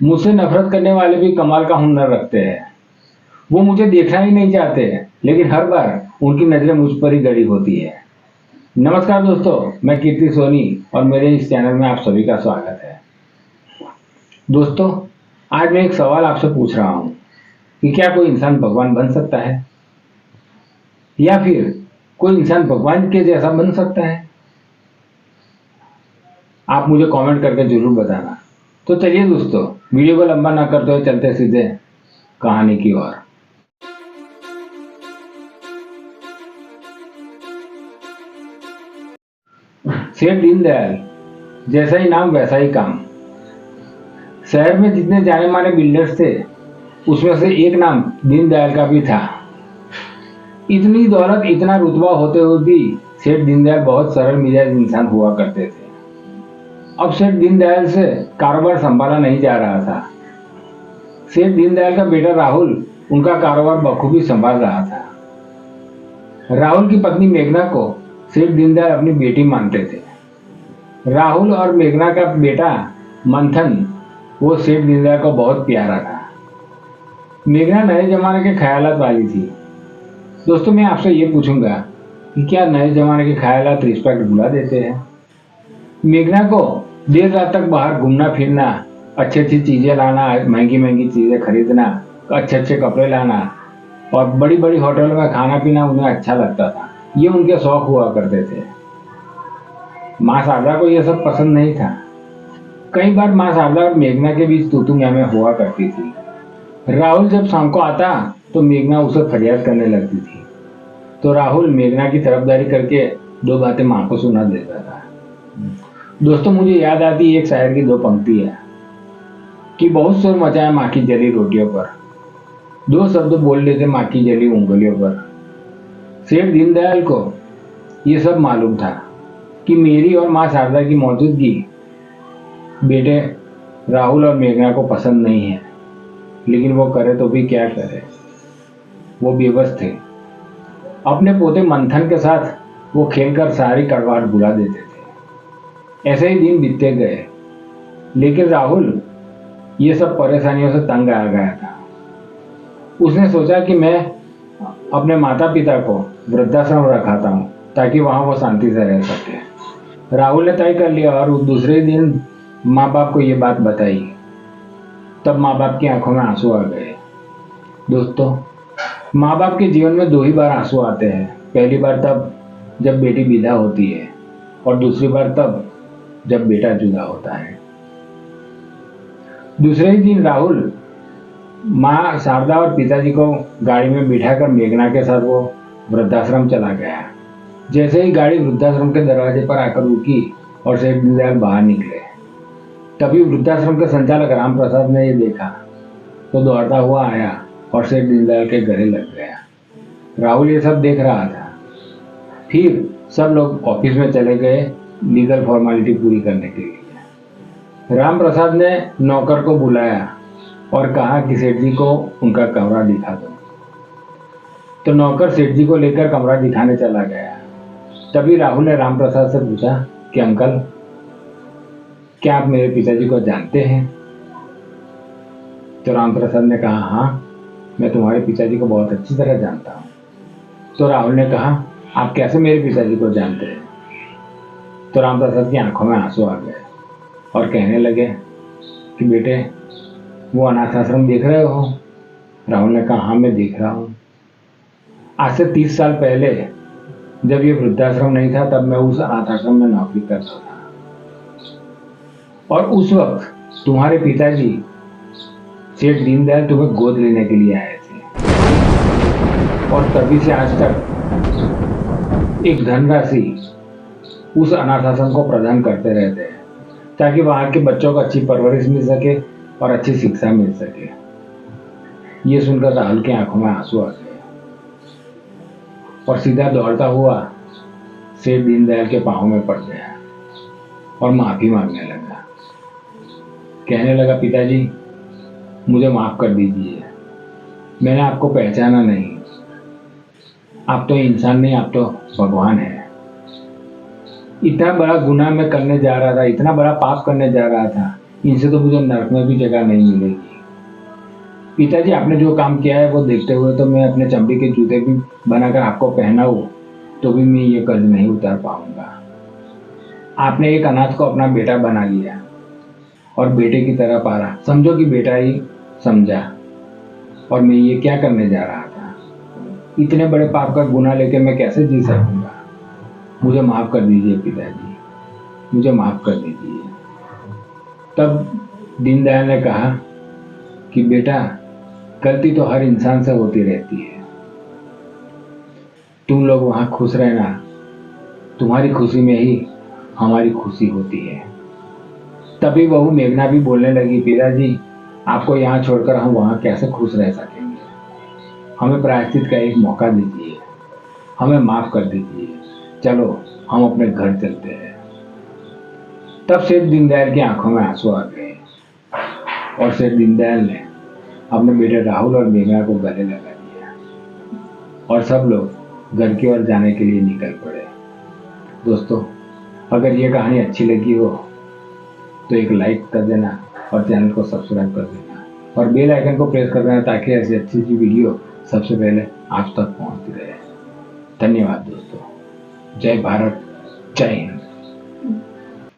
मुझसे नफरत करने वाले भी कमाल का हुनर रखते हैं। वो मुझे देखना ही नहीं चाहते, लेकिन हर बार उनकी नजरें मुझ पर ही गड़ी होती है। नमस्कार दोस्तों, मैं कीर्ति सोनी और मेरे इस चैनल में आप सभी का स्वागत है। दोस्तों, आज मैं एक सवाल आपसे पूछ रहा हूँ कि क्या कोई इंसान भगवान बन सकता है, या फिर कोई इंसान भगवान के जैसा बन सकता है? आप मुझे कमेंट करके जरूर बताना। तो चलिए दोस्तों, वीडियो को लंबा ना करते हुए चलते सीधे कहानी की ओर। सेठ दीनदयाल, जैसा ही नाम वैसा ही काम। शहर में जितने जाने माने बिल्डर्स थे, उसमें से एक नाम दीनदयाल का भी था। इतनी दौलत, इतना रुतबा होते हुए भी सेठ दीनदयाल बहुत सरल मिजाज इंसान हुआ करते थे। अब सेठ दीनदयाल से कारोबार संभाला नहीं जा रहा था। सेठ दीनदयाल का बेटा राहुल उनका कारोबार बखूबी संभाल रहा था। राहुल की पत्नी मेघना को सेठ दीनदयाल अपनी बेटी मानते थे। राहुल और मेघना का बेटा मंथन, वो सेठ दीनदयाल को बहुत प्यारा था। मेघना नए जमाने के ख्यालात वाली थी। दोस्तों, मैं आपसे ये पूछूंगा कि क्या नए जमाने के ख्यालात रिस्पेक्ट भुला देते हैं? मेघना को देर रात तक बाहर घूमना फिरना, अच्छी अच्छी चीजें लाना, महंगी महंगी चीजें खरीदना, अच्छे अच्छे कपड़े लाना और बड़ी बड़ी होटल में खाना पीना उन्हें अच्छा लगता था। ये उनके शौक हुआ करते थे। माँ शारदा को यह सब पसंद नहीं था। कई बार माँ शारदा और मेघना के बीच तू मैं हुआ करती थी। राहुल जब शाम को आता तो मेघना उसे फरियाद करने लगती थी, तो राहुल मेघना की तरफदारी करके दो बातें माँ को सुना देता था। दोस्तों, मुझे याद आती एक शायर की दो पंक्ति है कि बहुत शोर मचाया माँ की जली रोटियों पर, दो शब्द बोल लेते माँ की जली उंगलियों पर। सेठ दीनदयाल को ये सब मालूम था कि मेरी और माँ शारदा की मौजूदगी बेटे राहुल और मेघना को पसंद नहीं है, लेकिन वो करे तो भी क्या करे। वो बेबस थे। अपने पोते मंथन के साथ वो खेलकर सारी कड़वाहट भुला देते थे। ऐसे ही दिन बीतते गए, लेकिन राहुल ये सब परेशानियों से तंग आ गया था। उसने सोचा कि मैं अपने माता पिता को वृद्धाश्रम रखाता हूँ, ताकि वहां वो शांति से रह सके। राहुल ने तय कर लिया और दूसरे दिन माँ बाप को ये बात बताई। तब माँ बाप की आंखों में आंसू आ गए। दोस्तों, माँ बाप के जीवन में दो ही बार आंसू आते हैं। पहली बार तब जब बेटी विदा होती है, और दूसरी बार तब जब बेटा जुदा होता है। दूसरे ही दिन राहुल माँ शारदा और पिताजी को गाड़ी में बिठाकर मेघना के साथ वो वृद्धाश्रम चला गया। जैसे ही गाड़ी वृद्धाश्रम के दरवाजे पर आकर रुकी और सेठ दीनदयाल बाहर निकले, तभी वृद्धाश्रम के संचालक राम प्रसाद ने ये देखा तो दौड़ता हुआ आया और सेठ दीनदयाल के गले लग गया। राहुल ये सब देख रहा था। फिर सब लोग ऑफिस में चले गए लीगल फॉर्मेलिटी पूरी करने के लिए। राम प्रसाद ने नौकर को बुलाया और कहा कि सेठ जी को उनका कमरा दिखा दो। तो नौकर सेठ जी को लेकर कमरा दिखाने चला गया। तभी राहुल ने राम प्रसाद से पूछा कि अंकल, क्या आप मेरे पिताजी को जानते हैं? तो राम प्रसाद ने कहा, हाँ, मैं तुम्हारे पिताजी को बहुत अच्छी तरह जानता हूँ। तो राहुल ने कहा, आप कैसे मेरे पिताजी को जानते हैं? तो राम प्रसाद की आंखों में आंसू आ गए और कहने लगे कि बेटे, वो अनाथ आश्रम देख रहे हो? राहुल ने कहा, हाँ, मैं देख रहा हूँ। आज से 30 साल पहले जब ये वृद्धाश्रम नहीं था, तब मैं उस अनाथ आश्रम में नौकरी करता था, और उस वक्त तुम्हारे पिताजी सेठ दीनदयाल तुम्हें गोद लेने के लिए आए थे, और तभी से आज तक एक धनराशि उस अनाथ आश्रम को प्रदान करते रहते हैं, ताकि वहां के बच्चों को अच्छी परवरिश मिल सके और अच्छी शिक्षा मिल सके। ये सुनकर राहुल की आंखों में आंसू आ गए और सीधा दौड़ता हुआ सेठ दीनदयाल के पांव में पड़ गया और माफी मांगने लगा। कहने लगा, पिताजी, मुझे माफ कर दीजिए, मैंने आपको पहचाना नहीं। आप तो इंसान नहीं, आप तो भगवान है। इतना बड़ा गुनाह मैं करने जा रहा था, इतना बड़ा पाप करने जा रहा था, इनसे तो मुझे नरक में भी जगह नहीं मिलेगी। पिताजी, आपने जो काम किया है वो देखते हुए तो मैं अपने चमड़ी के जूते भी बनाकर आपको पहनाऊं तो भी मैं ये कर्ज नहीं उतार पाऊंगा। आपने एक अनाथ को अपना बेटा बना लिया और बेटे की तरह पाला, समझो कि बेटा ही समझा। और मैं ये क्या करने जा रहा था? इतने बड़े पाप का गुनाह लेके मैं कैसे जी सकूंगा? मुझे माफ कर दीजिए पिताजी, मुझे माफ कर दीजिए। तब दीनदयाल ने कहा कि बेटा, गलती तो हर इंसान से होती रहती है, तुम लोग वहां खुश रहना, तुम्हारी खुशी में ही हमारी खुशी होती है। तभी बहू मेघना भी बोलने लगी, पिताजी, आपको यहाँ छोड़कर हम वहां कैसे खुश रह सकेंगे? हमें प्रायश्चित का एक मौका दीजिए, हमें माफ कर दीजिए, चलो हम अपने घर चलते हैं। तब सेठ दीनदयाल की आंखों में आंसू आ गए और सेठ दीनदयाल ने अपने बेटे राहुल और मेघना को गले लगा लिया और सब लोग घर की ओर जाने के लिए निकल पड़े। दोस्तों, अगर ये कहानी अच्छी लगी हो तो एक लाइक कर देना और चैनल को सब्सक्राइब कर देना और बेल आइकन को प्रेस कर देना ताकि ऐसी अच्छी अच्छी वीडियो सबसे पहले आप तक पहुंचती रहे। धन्यवाद दोस्तों। जय भारत, जय हिंद।